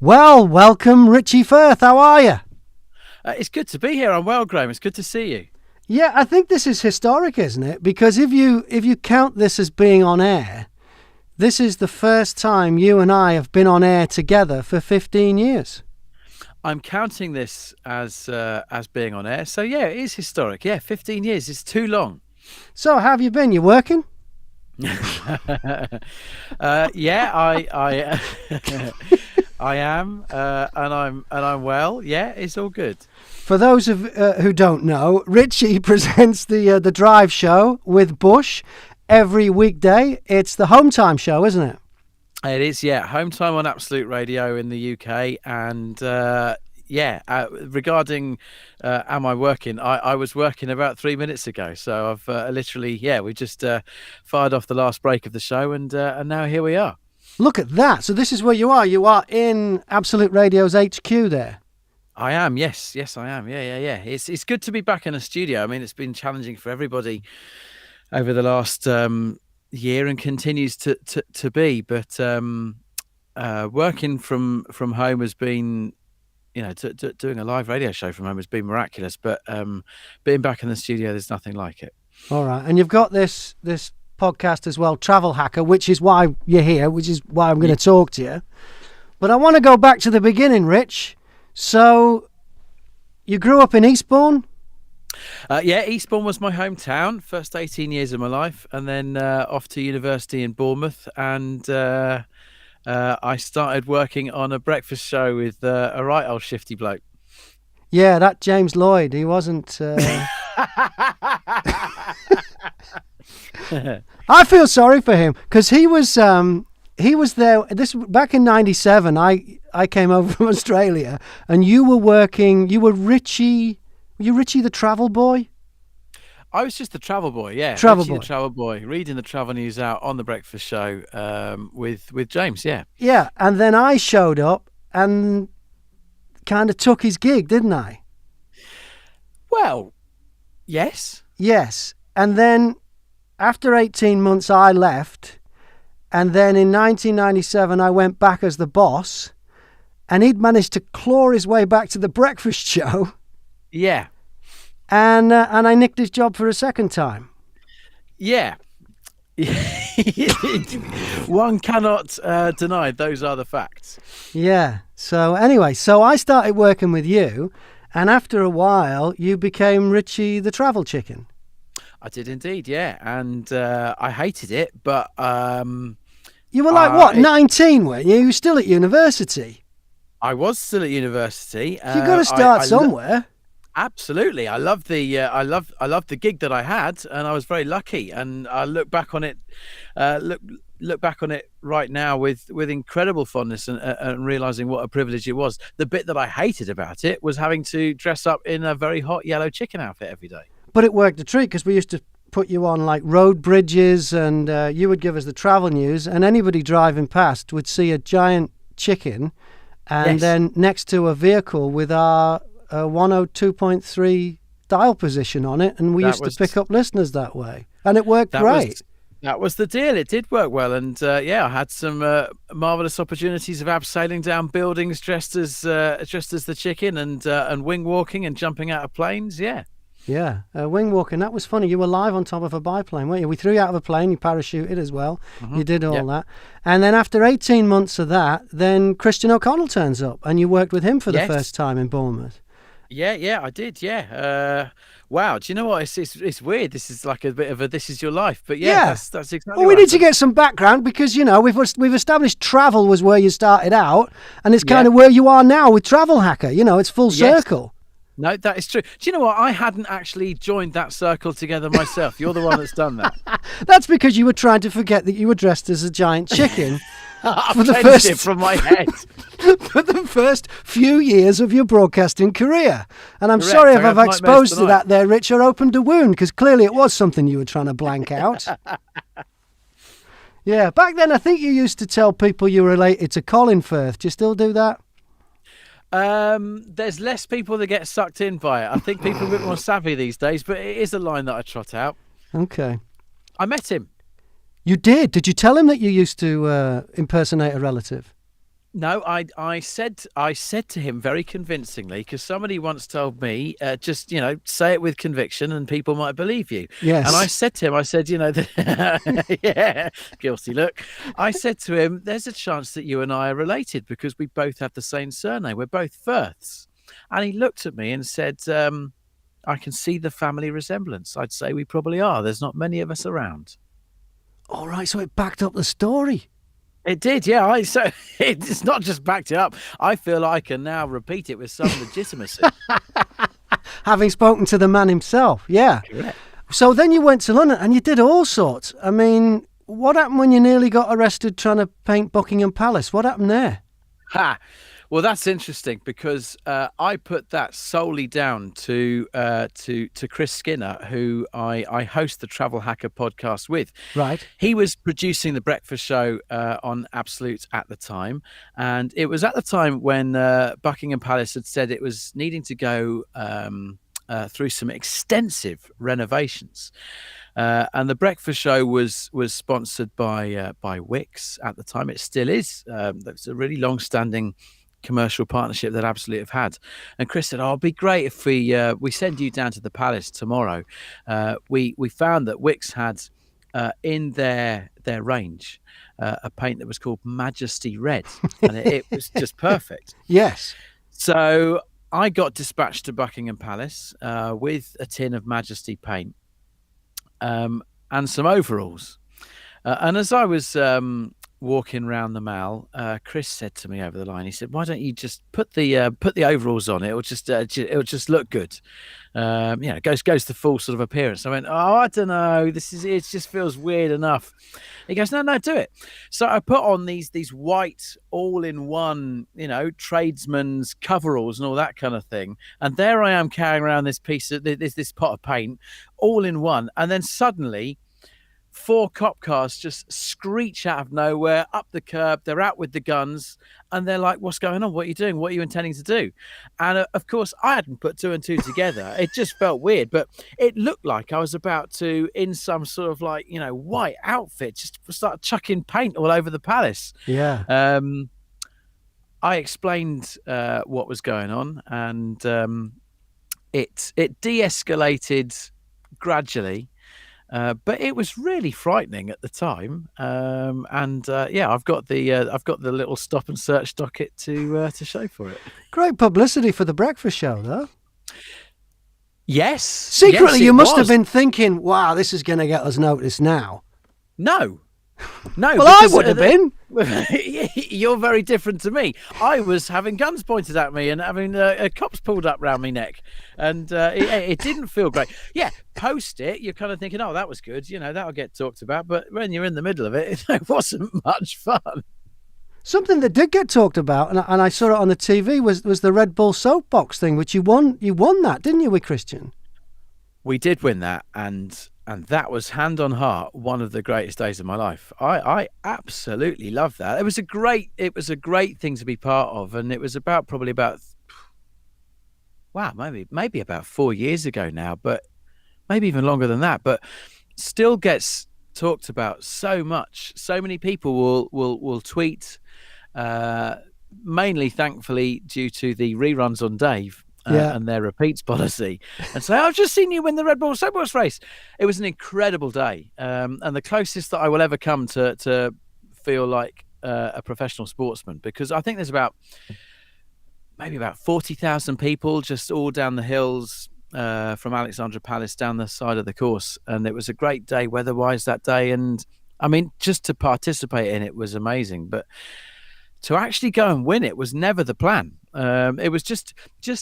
Well, welcome, Richie Firth. How are you? It's good to be here. I'm well, Graham. It's good to see you. Yeah, I think this is historic, isn't it? Because if you count this as being on air, this is the first time you and I have been on air together for 15 years. I'm counting this as being on air. So yeah, it is historic. Yeah, 15 years. It's too long. So how have you been? You working? Yeah, I I am, and I'm well. Yeah, it's all good. For those of who don't know, Richie presents the Drive Show with Bush every weekday. It's the home time show, isn't it? It is, yeah. Home time on Absolute Radio in the UK, and regarding am I working? I was working about 3 minutes ago, so I've literally, we just fired off the last break of the show, and now here we are. Look at that. So this is where you are. You are in Absolute Radio's HQ there. I am, yes, I am. Yeah. It's good to be back in a studio. I mean, it's been challenging for everybody over the last year and continues to be. But working from home has been, doing a live radio show from home has been miraculous. But being back in the studio, there's nothing like it. All right, and you've got this podcast as well, Travel Hacker, which is why you're here, which is why I'm going to talk to you. But I want to go back to the beginning, Rich. So, you grew up in Eastbourne? Eastbourne was my hometown, first 18 years of my life, and then off to university in Bournemouth, and I started working on a breakfast show with a right old shifty bloke. Yeah, that James Lloyd, he wasn't... I feel sorry for him, because he was there. This back in '97. I came over from Australia, and you were working. You were Richie. Were you Richie the travel boy? I was just the travel boy. Yeah, Richie the travel boy, reading the travel news out on the breakfast show with James. Yeah. Yeah, and then I showed up and kind of took his gig, didn't I? Well, yes. Yes, and then after 18 months, I left. And then in 1997, I went back as the boss. And he'd managed to claw his way back to the breakfast show. Yeah. And I nicked his job for a second time. Yeah. One cannot deny those are the facts. Yeah. So anyway, I started working with you. And after a while, you became Richie the Travel Chicken. I did indeed, yeah, and I hated it, but you were like what, 19, weren't you? You were still at university. I was still at university. You got to start somewhere. Absolutely, I loved the gig that I had, and I was very lucky. And I look back on it, look back on it right now with incredible fondness and realizing what a privilege it was. The bit that I hated about it was having to dress up in a very hot yellow chicken outfit every day. But it worked a treat, because we used to put you on like road bridges, and you would give us the travel news, and anybody driving past would see a giant chicken, and then next to a vehicle with our 102.3 dial position on it, and we used to pick up listeners that way, and it worked great. That was the deal. It did work well, and I had some marvelous opportunities of abseiling down buildings dressed as the chicken, and wing walking and jumping out of planes. Yeah, wing walking, that was funny. You were live on top of a biplane, weren't you? We threw you out of a plane, you parachuted as well. Mm-hmm. You did all that. And then after 18 months of that, then Christian O'Connell turns up, and you worked with him for the first time in Bournemouth. Yeah, I did, wow, do you know what? It's weird. This is like a bit of a this is your life. But that's exactly well, we need to get some background, because, we've established travel was where you started out, and it's kind of where you are now with Travel Hacker. It's full circle. No, that is true. Do you know what? I hadn't actually joined that circle together myself. You're the one that's done that. That's because you were trying to forget that you were dressed as a giant chicken for the first from my head for the first few years of your broadcasting career. And I'm sorry if I've exposed to that there, Rich, or opened a wound, because clearly it was something you were trying to blank out. Yeah, back then I think you used to tell people you were related to Colin Firth. Do you still do that? There's less people that get sucked in by it. I think people are a bit more savvy these days, but it is a line that I trot out. Okay. I met him. You did? Did you tell him that you used to impersonate a relative? No, I said to him very convincingly, because somebody once told me, just say it with conviction and people might believe you. And I Yes. said to him, I said, yeah, guilty look. I said to him, there's a chance that you and I are related because we both have the same surname. We're both Firths. And he looked at me and said, I can see the family resemblance. I'd say we probably are. There's not many of us around. All right, so it backed up the story. It did, yeah. So it's not just backed it up. I feel I can now repeat it with some legitimacy. Having spoken to the man himself, yeah. Correct. So then you went to London and you did all sorts. I mean, what happened when you nearly got arrested trying to paint Buckingham Palace? What happened there? Ha! Well, that's interesting because I put that solely down to Chris Skinner, who I host the Travel Hacker podcast with. Right. He was producing the breakfast show on Absolute at the time, and it was at the time when Buckingham Palace had said it was needing to go through some extensive renovations. And the breakfast show was sponsored by Wix at the time. It still is. It's a really long-standing commercial partnership that Absolute have had. And Chris said, "Oh, it'd be great if we send you down to the Palace tomorrow." We found that Wix had in their range a paint that was called Majesty Red, and it was just perfect. Yes. So I got dispatched to Buckingham Palace with a tin of Majesty paint and some overalls. And as I was walking around the Mall, Chris said to me over the line, he said, "Why don't you just put the overalls on? It'll just look good. It goes the full sort of appearance." I went, "Oh, I don't know. It just feels weird enough." He goes, "No, do it." So I put on these white all-in-one, tradesman's coveralls and all that kind of thing. And there I am carrying around this this pot of paint all in one. And then suddenly 4 cop cars just screech out of nowhere up the curb. They're out with the guns and they're like, "What's going on? What are you doing? What are you intending to do?" And of course, I hadn't put 2 and 2 together. It just felt weird, but it looked like I was about to, in some sort of white outfit, just start chucking paint all over the palace. Yeah. I explained what was going on, and it de-escalated gradually. But it was really frightening at the time, I've got the little stop and search docket to show for it. Great publicity for the breakfast show, though. Yes. Secretly, yes, you must was. have been thinking, "Wow, this is going to get us noticed now." No. Well, I would have been. You're very different to me. I was having guns pointed at me and having cops pulled up round my neck, and it didn't feel great. Yeah, post it, you're kind of thinking, "Oh, that was good. That'll get talked about." But when you're in the middle of it, it wasn't much fun. Something that did get talked about, and I saw it on the TV, was the Red Bull soapbox thing, which you won. You won that, didn't you, with Christian? We did win that, and that was, hand on heart, one of the greatest days of my life. I absolutely loved that. It was a great thing to be part of, and it was maybe about 4 years ago now, but maybe even longer than that. But still gets talked about so much. So many people will tweet, mainly, thankfully, due to the reruns on Dave. And their repeats policy, and say, "I've just seen you win the Red Bull soapbox race." It was an incredible day, and the closest that I will ever come to feel like a professional sportsman, because I think there's maybe about 40,000 people just all down the hills from Alexandra Palace down the side of the course, and it was a great day weather-wise that day, and I mean, just to participate in it was amazing, but to actually go and win it was never the plan. It was just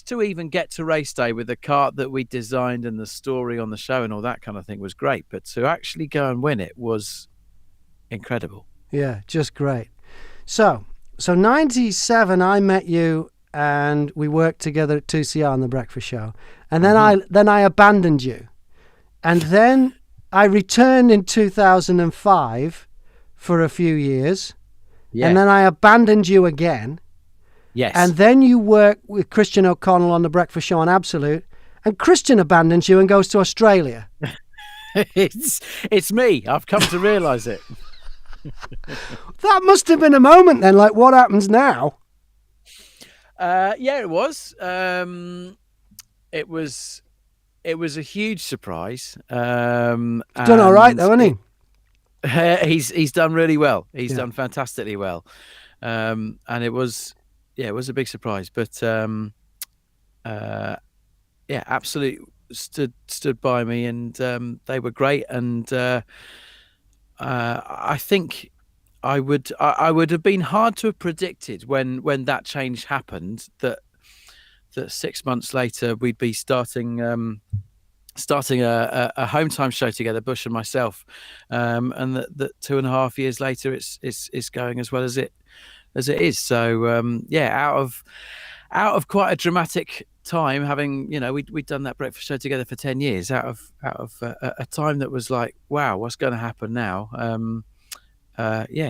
to even get to race day with the kart that we designed and the story on the show and all that kind of thing was great. But to actually go and win it was incredible. Yeah, just great. So 97, I met you and we worked together at 2CR on the breakfast show. And then I abandoned you. And then I returned in 2005 for a few years. Yeah. And then I abandoned you again. Yes. And then you work with Christian O'Connell on the breakfast show on Absolute. And Christian abandons you and goes to Australia. It's me. I've come to realise it. That must have been a moment then. Like, what happens now? Yeah, it was. It was a huge surprise. He's done all right though, hasn't he? He's done really well. He's Yeah. done fantastically well. And it was a big surprise. But Absolute stood by me, and they were great. And I think I would have been hard to have predicted when that change happened that 6 months later we'd be starting a home time show together, Bush and myself, and that 2.5 years later it's going as well as it is. So out of quite a dramatic time, having we'd done that breakfast show together for 10 years, out of a time that was like, wow, what's going to happen now?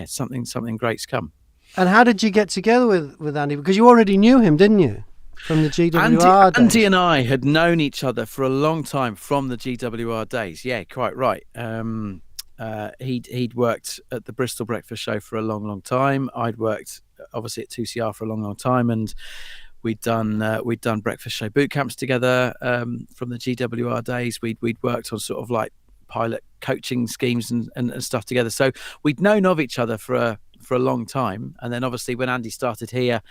Something great's come. And how did you get together with Andy? Because you already knew him, didn't you, from the GWR days? Andy and I had known each other for a long time from the GWR days. Yeah, quite right. He'd worked at the Bristol Breakfast Show for a long time. I'd worked obviously at 2CR for a long time, and we'd done breakfast show boot camps together from the GWR days. We'd worked on sort of like pilot coaching schemes and stuff together. So we'd known of each other for a long time. And then obviously when Andy started here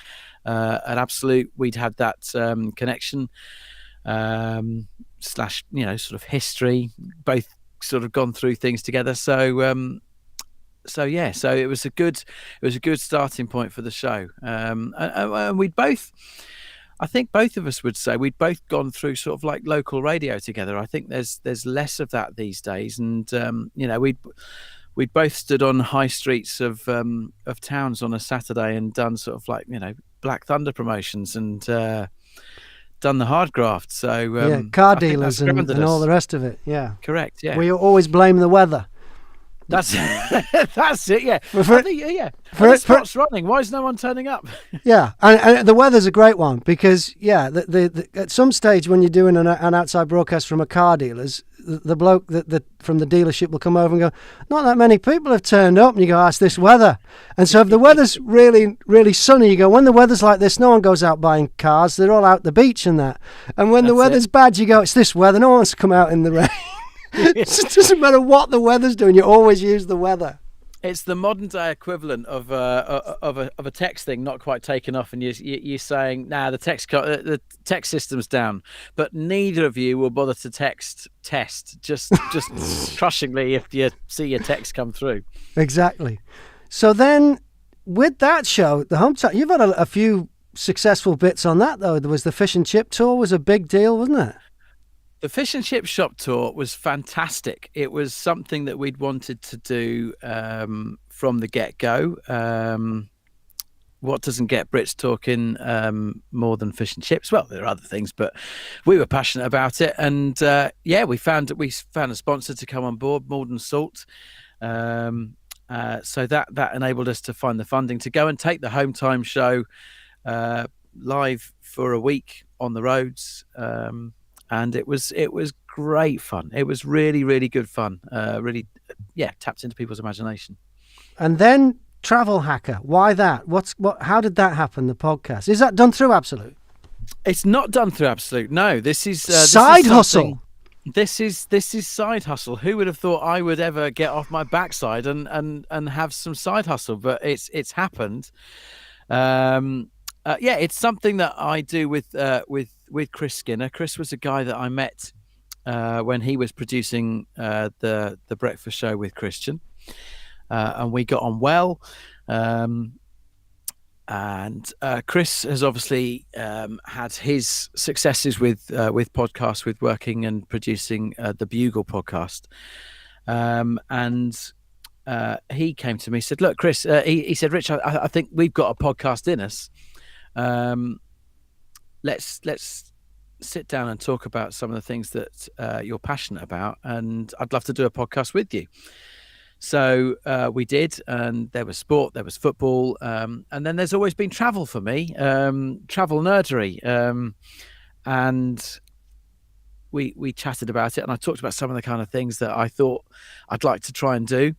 at Absolute, we'd had that connection slash sort of history, both sort of gone through things together. So it was a good starting point for the show. And we'd both, I think both of us would say we'd both gone through sort of like local radio together. I think there's less of that these days. And we'd both stood on high streets of towns on a Saturday and done sort of like Black Thunder promotions and done the hard graft. So car dealers and all the rest of it. Yeah, correct. Yeah, we always blame the weather. That's it. Yeah, For the spot's running. Why is no one turning up? Yeah, and the weather's a great one because the at some stage when you're doing an outside broadcast from a car dealer's, the bloke that from the dealership will come over and go, not that many people have turned up, and you go, it's this weather. And so if the weather's really, really sunny, you go, when the weather's like this, no one goes out buying cars, they're all out the beach and that. And when the weather's bad, you go, it's this weather, no one wants to come out in the rain. It doesn't matter what the weather's doing, you always use the weather. It's the modern day equivalent of a text thing not quite taken off, and you're saying, the text system's down, but neither of you will bother to test just crushingly if you see your text come through. Exactly. So then, with that show, the home time, you've had a few successful bits on that though. There was the fish and chip tour, was a big deal, wasn't it? The fish and chip shop tour was fantastic. It was something that we'd wanted to do from the get-go. What doesn't get Brits talking more than fish and chips? Well, there are other things, but we were passionate about it. And we found a sponsor to come on board, Morden Salt. So that enabled us to find the funding to go and take the home time show live for a week on the roads. And it was great fun. It was really, really good fun. Really, tapped into people's imagination. And then Travel Hacker. Why that? How did that happen? The podcast, is that done through Absolute? It's not done through Absolute. No, this is side hustle. This is side hustle. Who would have thought I would ever get off my backside and have some side hustle? But it's happened. It's something that I do with Chris Skinner. Chris was a guy that I met when he was producing the breakfast show with Christian, and we got on well. And Chris has obviously had his successes with podcasts, with working and producing the Bugle podcast. And he came to me, said, "Look, Chris," he said, "Rich, I think we've got a podcast in us. Let's sit down and talk about some of the things that you're passionate about, and I'd love to do a podcast with you." So we did, and there was sport, there was football, and then there's always been travel for me, travel nerdery, and we chatted about it, and I talked about some of the kind of things that I thought I'd like to try and do.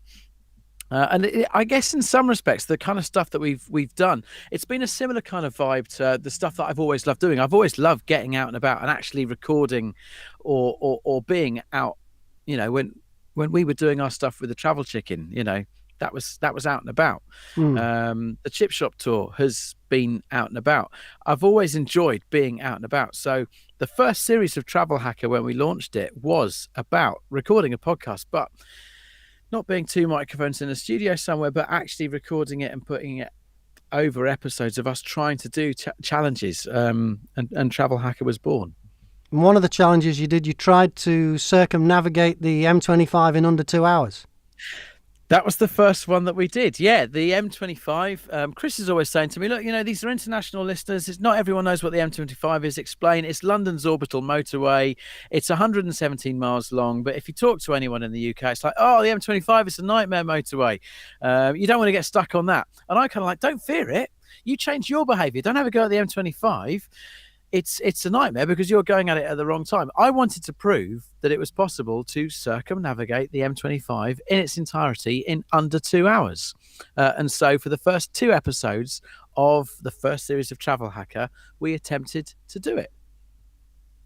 I guess in some respects, the kind of stuff that we've done, it's been a similar kind of vibe to the stuff that I've always loved doing. I've always loved getting out and about and actually recording, or being out. You know, when we were doing our stuff with the Travel Chicken, you know, that was out and about. The Chip Shop tour has been out and about. I've always enjoyed being out and about. So the first series of Travel Hacker, when we launched it, was about recording a podcast, but not being two microphones in a studio somewhere, but actually recording it and putting it over episodes of us trying to do challenges. And Travel Hacker was born. And one of the challenges you did, you tried to circumnavigate the M25 in under 2 hours. That was the first one that we did. Yeah, the M25. Chris is always saying to me, look, you know, these are international listeners. It's not everyone knows what the M25 is. Explain. It's London's orbital motorway. It's 117 miles long. But if you talk to anyone in the UK, it's like, oh, the M25 is a nightmare motorway. You don't want to get stuck on that. And I kind of like, don't fear it. You change your behaviour. Don't have a go at the M25. It's a nightmare because you're going at it at the wrong time. I wanted to prove that it was possible to circumnavigate the M25 in its entirety in under 2 hours. And so for the first 2 episodes of the first series of Travel Hacker, we attempted to do it.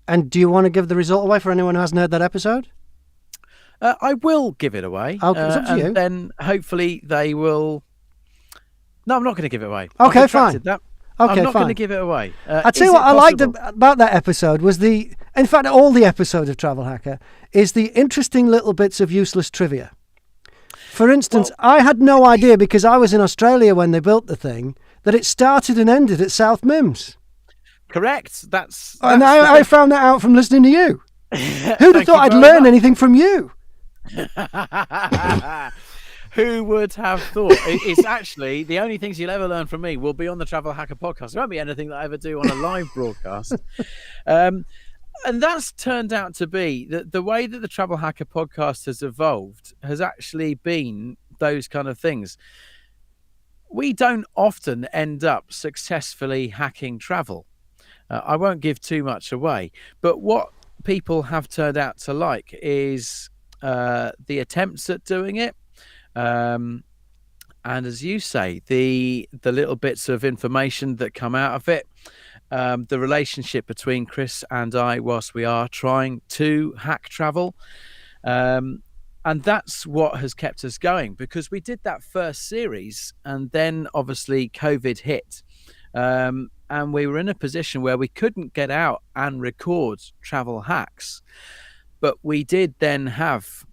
And do you want to give the result away for anyone who hasn't heard that episode? I will give it away. It's up to you. And then hopefully they will... No, I'm not going to give it away. Okay, fine. That. Okay, I'm not fine. going to give it away. I'll tell you what I liked about that episode was in fact, all the episodes of Travel Hacker is the interesting little bits of useless trivia. For instance, I had no idea, because I was in Australia when they built the thing, that it started and ended at South Mims. Correct. And I found that out from listening to you. Who'd have thought I'd learn anything from you? Who would have thought? It's actually the only things you'll ever learn from me will be on the Travel Hacker podcast. There won't be anything that I ever do on a live broadcast. And that's turned out to be the way that the Travel Hacker podcast has evolved has actually been those kind of things. We don't often end up successfully hacking travel. I won't give too much away, but what people have turned out to like is the attempts at doing it. And as you say, the little bits of information that come out of it, the relationship between Chris and I whilst we are trying to hack travel, and that's what has kept us going, because we did that first series and then obviously COVID hit, and we were in a position where we couldn't get out and record travel hacks, but we did then have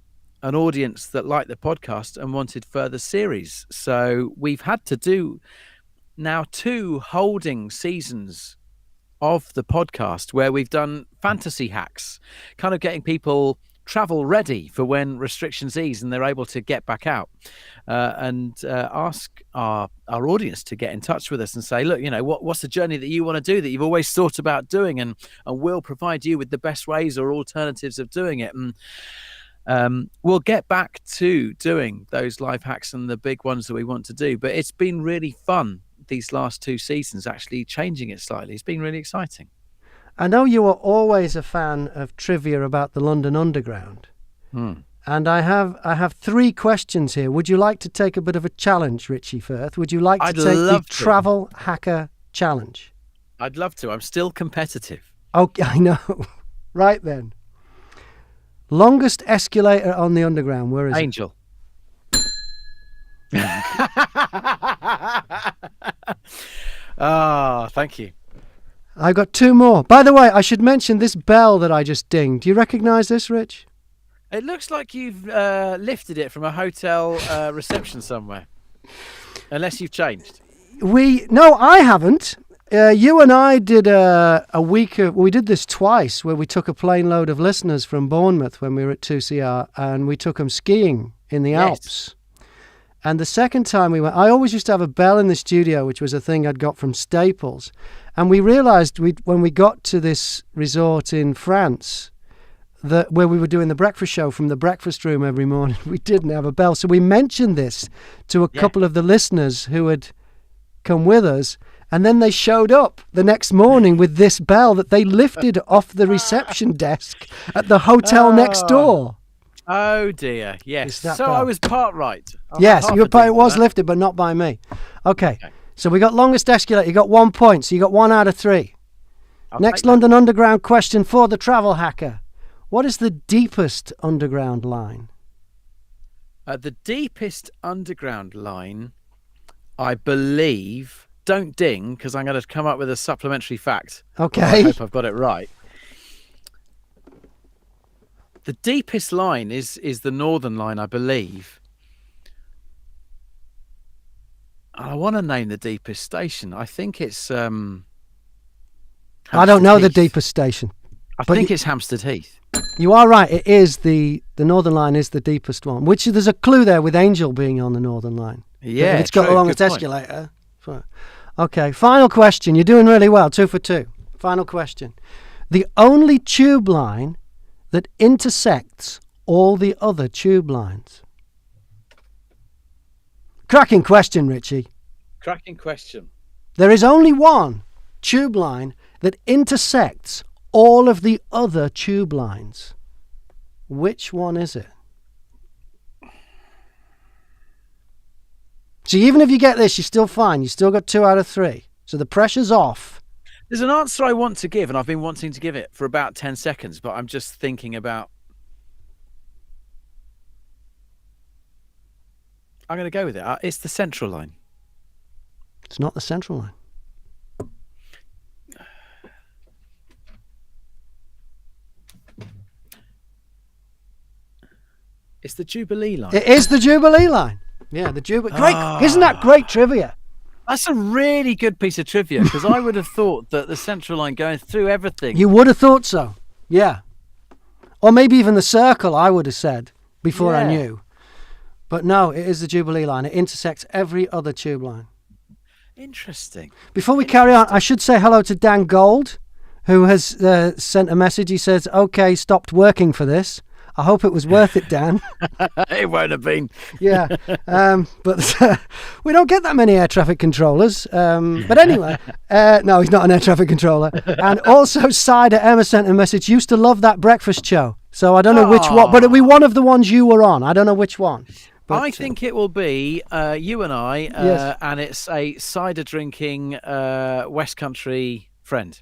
an audience that liked the podcast and wanted further series. So we've had to do now 2 holding seasons of the podcast where we've done fantasy hacks, kind of getting people travel ready for when restrictions ease and they're able to get back out, and ask our audience to get in touch with us and say, look, you know, what's the journey that you want to do that you've always thought about doing, and we'll provide you with the best ways or alternatives of doing it. And we'll get back to doing those live hacks and the big ones that we want to do. But it's been really fun these last 2 seasons, actually changing it slightly. It's been really exciting. I know you were always a fan of trivia about the London Underground. And I have 3 questions here. Would you like to take a bit of a challenge, Richie Firth? Would you like to take the Travel Hacker Challenge? I'd love to. I'm still competitive. Okay, I know. Right then. Longest escalator on the Underground, where is it? Angel. Thank you. I've got 2 more. By the way, I should mention this bell that I just dinged. Do you recognise this, Rich? It looks like you've lifted it from a hotel reception somewhere. Unless you've changed. No, I haven't. You and I did we did this twice, where we took a plane load of listeners from Bournemouth when we were at 2CR, and we took them skiing in the Alps. And the second time we went, I always used to have a bell in the studio, which was a thing I'd got from Staples. And we realised when we got to this resort in France, where we were doing the breakfast show from the breakfast room every morning, we didn't have a bell. So we mentioned this to a couple of the listeners who had come with us. And then they showed up the next morning with this bell that they lifted off the reception desk at the hotel next door. Oh dear, yes. It's that So bell. I was part right. Yes, you were it was lifted, but not by me. Okay. So we got longest escalator. You got 1 point, so you got 1 out of 3. Next London Underground question for the travel hacker. What is the deepest underground line? The deepest underground line, I believe, don't ding, because I'm going to come up with a supplementary fact. Okay. I hope I've got it right. The deepest line is the Northern Line, I believe. I want to name the deepest station. I think it's... I don't know Heath. the deepest station. I think it's Hampstead Heath. You are right. It is the Northern Line is the deepest one. Which there's a clue there with Angel being on the Northern Line. Yeah, it's got the longest escalator. Okay, final question. You're doing really well. 2 for 2. Final question. The only tube line that intersects all the other tube lines. Cracking question, Richie. Cracking question. There is only one tube line that intersects all of the other tube lines. Which one is it? So even if you get this, you're still fine. You still got 2 out of 3. So the pressure's off. There's an answer I want to give, and I've been wanting to give it for about 10 seconds, but I'm just thinking about... I'm going to go with it. It's the Central Line. It's not the Central Line. It's the Jubilee Line. It is the Jubilee Line. Yeah, the Jubilee. Great. Isn't that great trivia? That's a really good piece of trivia, because I would have thought that the Central Line going through everything... You would have thought so. Yeah. Or maybe even the Circle, I would have said, before I knew. But no, it is the Jubilee Line. It intersects every other tube line. Interesting. Before we carry on, I should say hello to Dan Gold, who has sent a message. He says, okay, stopped working for this. I hope it was worth it, Dan. It won't have been. Yeah. But we don't get that many air traffic controllers. But anyway, no, he's not an air traffic controller. And also, Cider Emma sent a message. Used to love that breakfast show. So I don't know which one, but it'll be one of the ones you were on. I don't know which one. But, I think it will be you and I, yes. And it's a cider drinking West Country friend.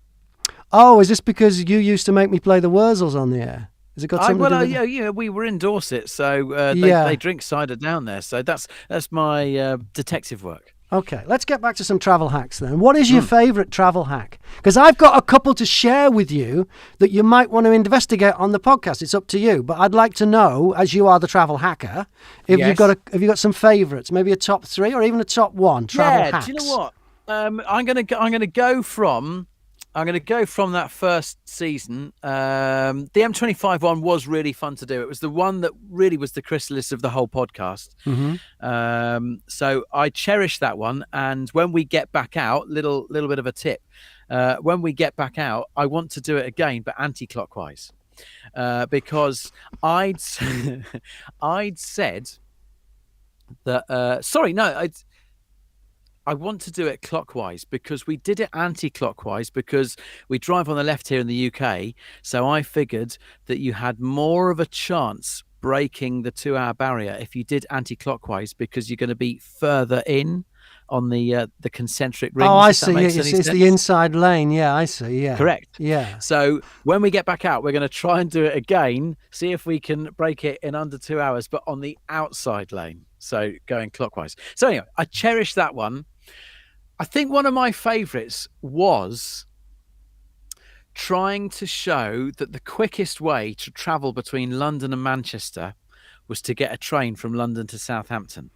Oh, is this because you used to make me play the Wurzels on the air? Has it got something to do with yeah, we were in Dorset, so they drink cider down there. So that's my detective work. Okay, let's get back to some travel hacks then. What is your favourite travel hack? Because I've got a couple to share with you that you might want to investigate on the podcast. It's up to you, but I'd like to know, as you are the travel hacker, if you've got some favourites, maybe a top 3 or even a top 1 travel hacks. Do you know what? I'm gonna go from that first season. The M25 one was really fun to do. It was the one that really was the chrysalis of the whole podcast. Mm-hmm. So I cherish that one. And when we get back out, little bit of a tip. When we get back out, I want to do it again, but anti-clockwise, because I'd said that. I want to do it clockwise, because we did it anti-clockwise because we drive on the left here in the UK. So I figured that you had more of a chance breaking the 2-hour barrier if you did anti-clockwise, because you're going to be further in on the concentric rings. Oh, I see. It's the inside lane. Yeah, I see. Yeah. Correct. Yeah. So when we get back out, we're going to try and do it again, see if we can break it in under 2 hours, but on the outside lane. So going clockwise. So anyway, I cherish that one. I think one of my favourites was trying to show that the quickest way to travel between London and Manchester was to get a train from London to Southampton.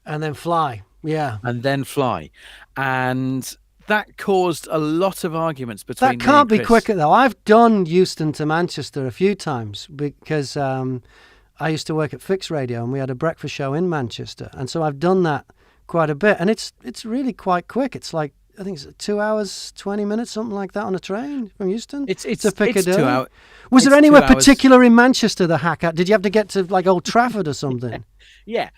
And then fly. Yeah. And then fly. And that caused a lot of arguments between me and Chris. That can't be quicker, though. I've done Euston to Manchester a few times because I used to work at Fix Radio and we had a breakfast show in Manchester. And so I've done that quite a bit, and it's really quite quick. It's like, I think it's 2 hours 20 minutes, something like that, on a train from Euston. It's to Piccadilly. 2 hours. Was there anywhere particular in Manchester the hack at? Did you have to get to like Old Trafford or something? Yeah.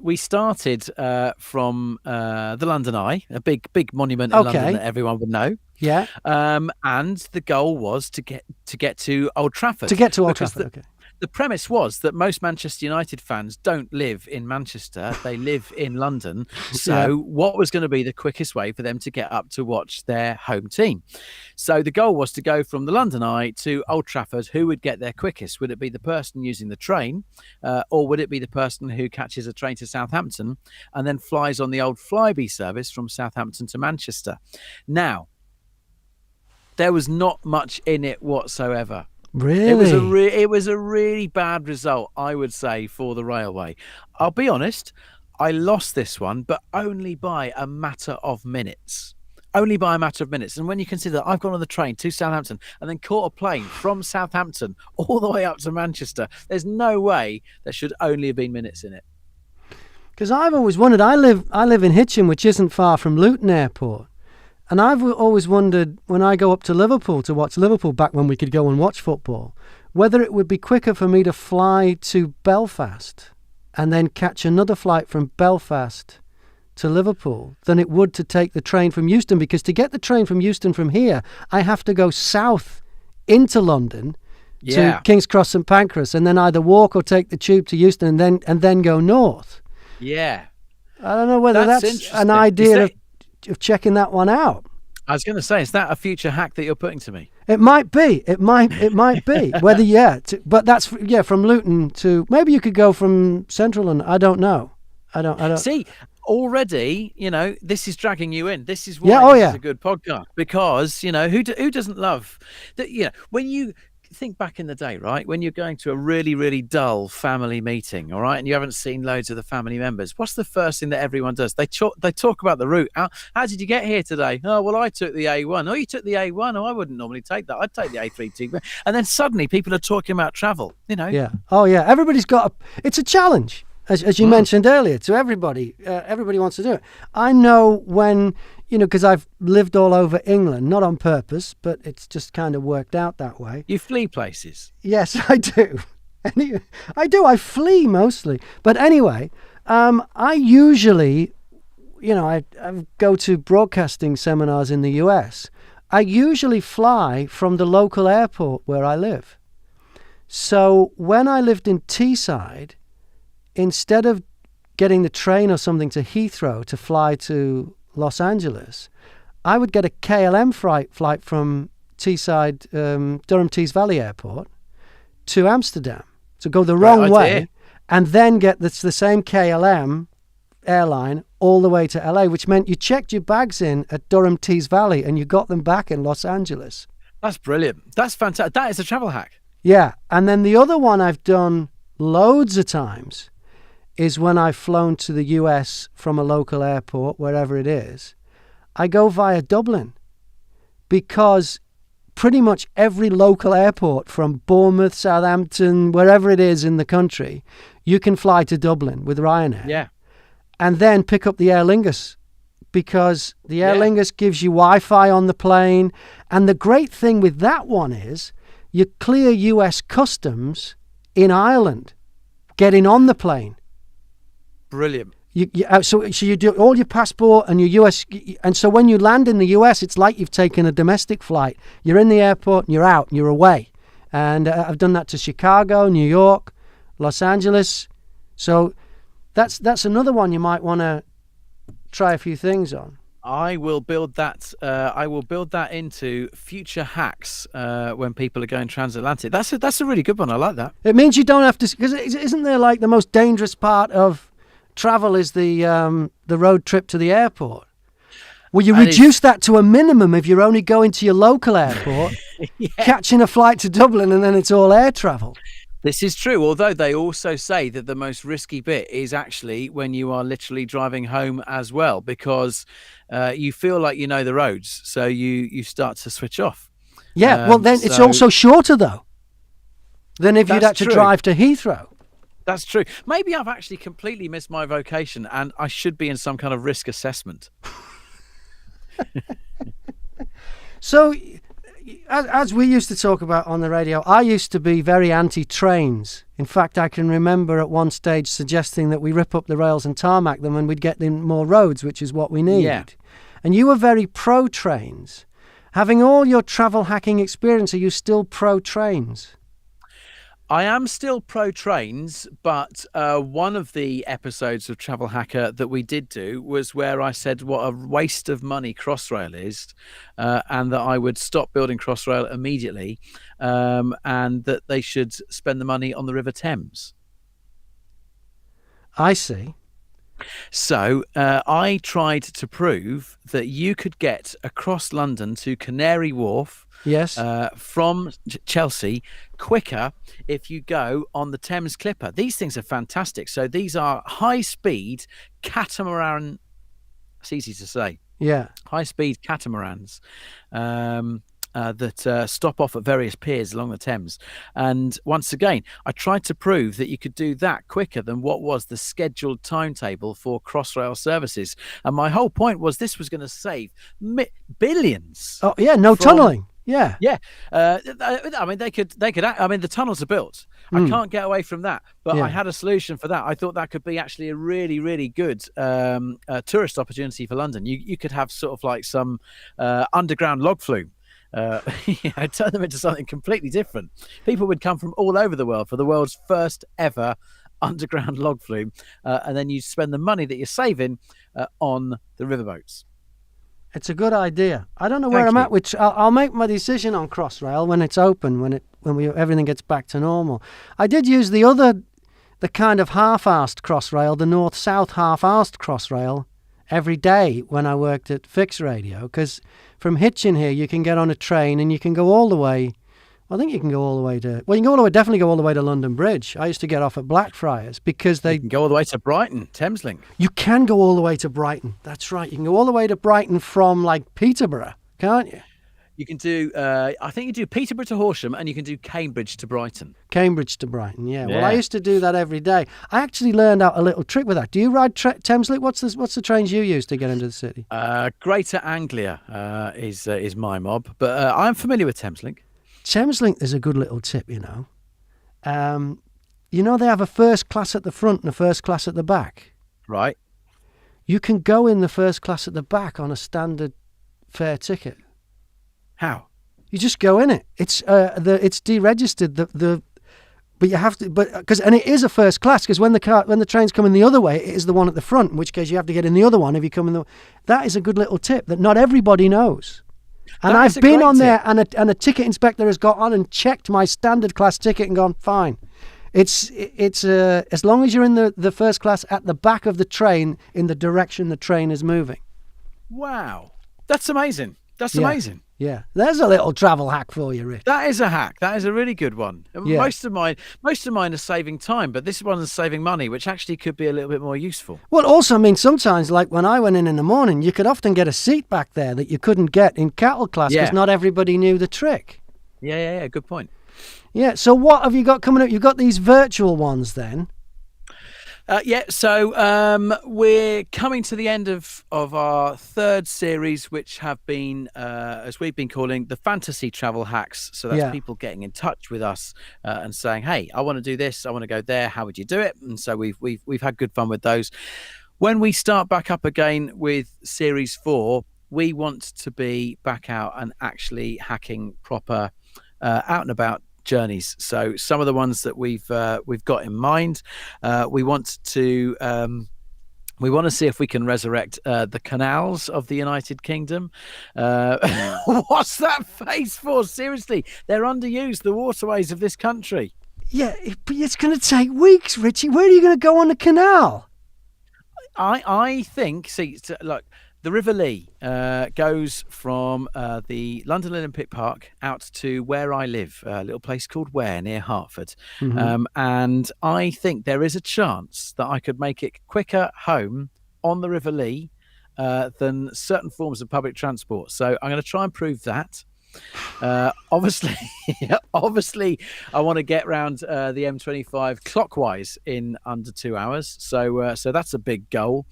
We started from the London Eye, a big monument in London that everyone would know. Yeah. And the goal was to get to Old Trafford. To get to Old Trafford. Okay. the premise was that most Manchester United fans don't live in Manchester, they live in London. So what was going to be the quickest way for them to get up to watch their home team? So the goal was to go from the London Eye to Old Trafford. Who would get there quickest? Would it be the person using the train, or would it be the person who catches a train to Southampton and then flies on the old Flybe service from Southampton to Manchester? Now, there was not much in it whatsoever. Really? It was a really bad result, I would say, for the railway. I'll be honest, I lost this one, but only by a matter of minutes. Only by a matter of minutes. And when you consider that I've gone on the train to Southampton and then caught a plane from Southampton all the way up to Manchester, there's no way there should only have been minutes in it. Because I've always wondered, I live in Hitchin, which isn't far from Luton Airport. And I've always wondered, when I go up to Liverpool to watch Liverpool back when we could go and watch football, whether it would be quicker for me to fly to Belfast and then catch another flight from Belfast to Liverpool than it would to take the train from Euston. Because to get the train from Euston from here, I have to go south into London to King's Cross St Pancras and then either walk or take the tube to Euston and then go north. Yeah. I don't know whether that's an idea of checking that one out. I was going to say, is that a future hack that you're putting to me? It might be. It might be. Whether but that's from Luton to, maybe you could go from Central London. I don't know. I don't see. Already, this is dragging you in. This is why this is a good podcast, because who doesn't love that? When you think back in the day, right, when you're going to a really, really dull family meeting, all right, and you haven't seen loads of the family members, what's the first thing that everyone does? They talk about the route. How did you get here today? Oh, well, I took the A1. Oh, you took the A1. Oh, I wouldn't normally take that. I'd take the A3. And then suddenly people are talking about travel. Yeah. Oh, yeah. Everybody's it's a challenge, as you mentioned earlier, to everybody. Everybody wants to do it. I know when. Because I've lived all over England, not on purpose, but it's just kind of worked out that way. You flee places? Yes, I do. I do. I flee mostly. But anyway, I usually, I go to broadcasting seminars in the US. I usually fly from the local airport where I live. So when I lived in Teesside, instead of getting the train or something to Heathrow to fly to Los Angeles, I would get a KLM flight from Teesside, Durham Tees Valley Airport to Amsterdam. So go the wrong way and then get the same KLM airline all the way to LA, which meant you checked your bags in at Durham Tees Valley and you got them back in Los Angeles. That's brilliant. That's fantastic. That is a travel hack. Yeah. And then the other one I've done loads of times is when I've flown to the US from a local airport, wherever it is, I go via Dublin, because pretty much every local airport from Bournemouth, Southampton, wherever it is in the country, you can fly to Dublin with Ryanair. Yeah. And then pick up the Aer Lingus, because the Aer Lingus gives you Wi-Fi on the plane. And the great thing with that one is you clear US customs in Ireland, getting on the plane. Brilliant. So you do all your passport and your US, and so when you land in the US, it's like you've taken a domestic flight. You're in the airport and you're out and you're away. And I've done that to Chicago, New York, Los Angeles. So that's another one you might want to try a few things on. I will build that. I will build that into future hacks when people are going transatlantic. That's a really good one. I like that. It means you don't have to, because isn't there like the most dangerous part of travel is the road trip to the airport? Well, you reduce that to a minimum if you're only going to your local airport, catching a flight to Dublin, and then it's all air travel. This is true, although they also say that the most risky bit is actually when you are literally driving home as well, because you feel like you know the roads, so you start to switch off. Yeah, well, then it's also shorter, though, than if you'd had to drive to Heathrow. That's true. Maybe I've actually completely missed my vocation and I should be in some kind of risk assessment. So, as we used to talk about on the radio, I used to be very anti-trains. In fact, I can remember at one stage suggesting that we rip up the rails and tarmac them and we'd get in more roads, which is what we need. Yeah. And you were very pro-trains. Having all your travel hacking experience, are you still pro-trains? I am still pro trains, but one of the episodes of Travel Hacker that we did do was where I said what a waste of money Crossrail is, and that I would stop building Crossrail immediately, and that they should spend the money on the River Thames. I see. So I tried to prove that you could get across London to Canary Wharf Yes. from Chelsea quicker if you go on the Thames Clipper. These things are fantastic. So these are high-speed catamaran. It's easy to say. Yeah. High-speed catamarans. That stop off at various piers along the Thames. And once again, I tried to prove that you could do that quicker than what was the scheduled timetable for Crossrail services. And my whole point was this was going to save billions. Oh, yeah, no tunnelling. Yeah. Yeah. I mean, they could, I mean, the tunnels are built. I can't get away from that. But I had a solution for that. I thought that could be actually a really, really good tourist opportunity for London. You could have sort of like some underground log flume. Turn them into something completely different. People would come from all over the world for the world's first ever underground log flume, and then you spend the money that you're saving on the riverboats. It's a good idea. I don't know where I'm at, which I'll make my decision on Crossrail when it's open, when everything gets back to normal. I did use the kind of half-arsed Crossrail, the north-south half-arsed Crossrail, every day when I worked at Fix Radio, because from Hitchin here you can get on a train and you can go all the way. I think you can go all the way to. Well, you can definitely go all the way to London Bridge. I used to get off at Blackfriars because you can go all the way to Brighton, Thameslink. You can go all the way to Brighton. That's right. You can go all the way to Brighton from like Peterborough, can't you? You can do. I think you do Peterborough to Horsham, and you can do Cambridge to Brighton. Cambridge to Brighton, yeah. Well, I used to do that every day. I actually learned out a little trick with that. Do you ride Thameslink? What's the trains you use to get into the city? Greater Anglia is my mob, but I'm familiar with Thameslink. Thameslink is a good little tip, you know. They have a first class at the front and a first class at the back. Right. You can go in the first class at the back on a standard fare ticket. How? You just go in it. It's deregistered. But you have to, and it is a first class, because when the train's coming the other way, it is the one at the front. In which case you have to get in the other one if you come in the. That is a good little tip that not everybody knows. And I've been on there, and a ticket inspector has got on and checked my standard class ticket and gone, fine. It's as long as you're in the first class at the back of the train in the direction the train is moving. Wow, that's amazing. That's amazing. Yeah, there's a little travel hack for you, Rich. That is a hack. That is a really good one. Yeah. Most of mine are saving time, but this one is saving money, which actually could be a little bit more useful. Well, also, I mean, sometimes, like when I went in the morning, you could often get a seat back there that you couldn't get in cattle class because not everybody knew the trick. Yeah. Good point. Yeah. So what have you got coming up? You've got these virtual ones then. So we're coming to the end of our third series, which have been, as we've been calling, the fantasy travel hacks. So that's people getting in touch with us and saying, "Hey, I want to do this. I want to go there. How would you do it?" And so we've had good fun with those. When we start back up again with series 4, we want to be back out and actually hacking proper out and about journeys. So some of the ones that we've got in mind, we want to see if we can resurrect the canals of the United Kingdom. What's that face for? Seriously, they're underused, the waterways of this country. Yeah, but it's going to take weeks, Richie. Where are you going to go on the canal? I think, look, the River Lee goes from the London Olympic Park out to where I live, a little place called Ware near Hertford. Mm-hmm. And I think there is a chance that I could make it quicker home on the River Lee than certain forms of public transport. So I'm going to try and prove that. Obviously, I want to get round the M25 clockwise in under 2 hours. So that's a big goal.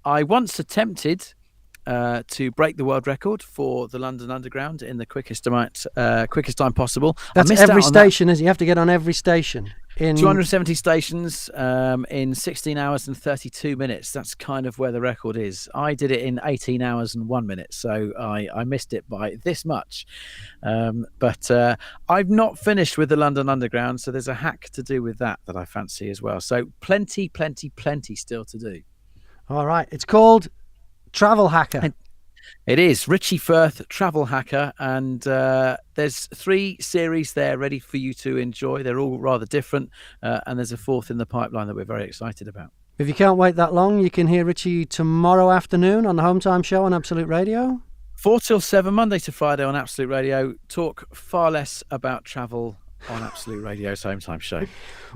I once attempted to break the world record for the London Underground in the quickest time possible. That's every station, isn't it? You have to get on every station in 270 stations in 16 hours and 32 minutes. That's kind of where the record is. I did it in 18 hours and 1 minute, so I missed it by this much. But I've not finished with the London Underground, so there's a hack to do with that I fancy as well. So plenty still to do. All right. It's called Travel Hacker. It is Richie Firth, Travel Hacker, and there's 3 series there ready for you to enjoy. They're all rather different, and there's a 4th in the pipeline that we're very excited about. If you can't wait that long, you can hear Richie tomorrow afternoon on the Home Time Show on Absolute Radio. 4 till 7, Monday to Friday on Absolute Radio. Talk far less about travel on Absolute Radio's Home Time Show.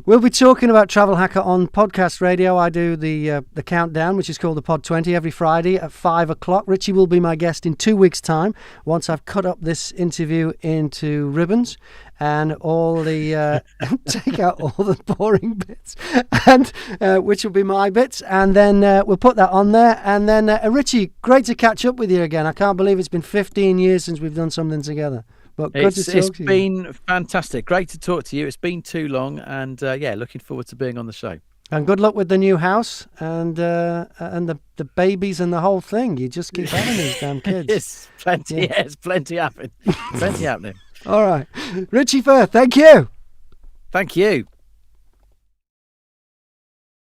We'll be talking about Travel Hacker on podcast radio. I do the countdown, which is called the Pod 20, every Friday at 5 o'clock. Richie will be my guest in 2 weeks' time, once I've cut up this interview into ribbons and all the take out all the boring bits, and which will be my bits, and then we'll put that on there. And then Richie, great to catch up with you again. I can't believe it's been 15 years since we've done something together. But good to talk to you. It's been fantastic. Great to talk to you. It's been too long, and looking forward to being on the show. And good luck with the new house and the babies and the whole thing. You just keep having these damn kids. Yes, plenty. Yeah. Yes, plenty happening. Plenty happening. All right, Richie Firth. Thank you. Thank you.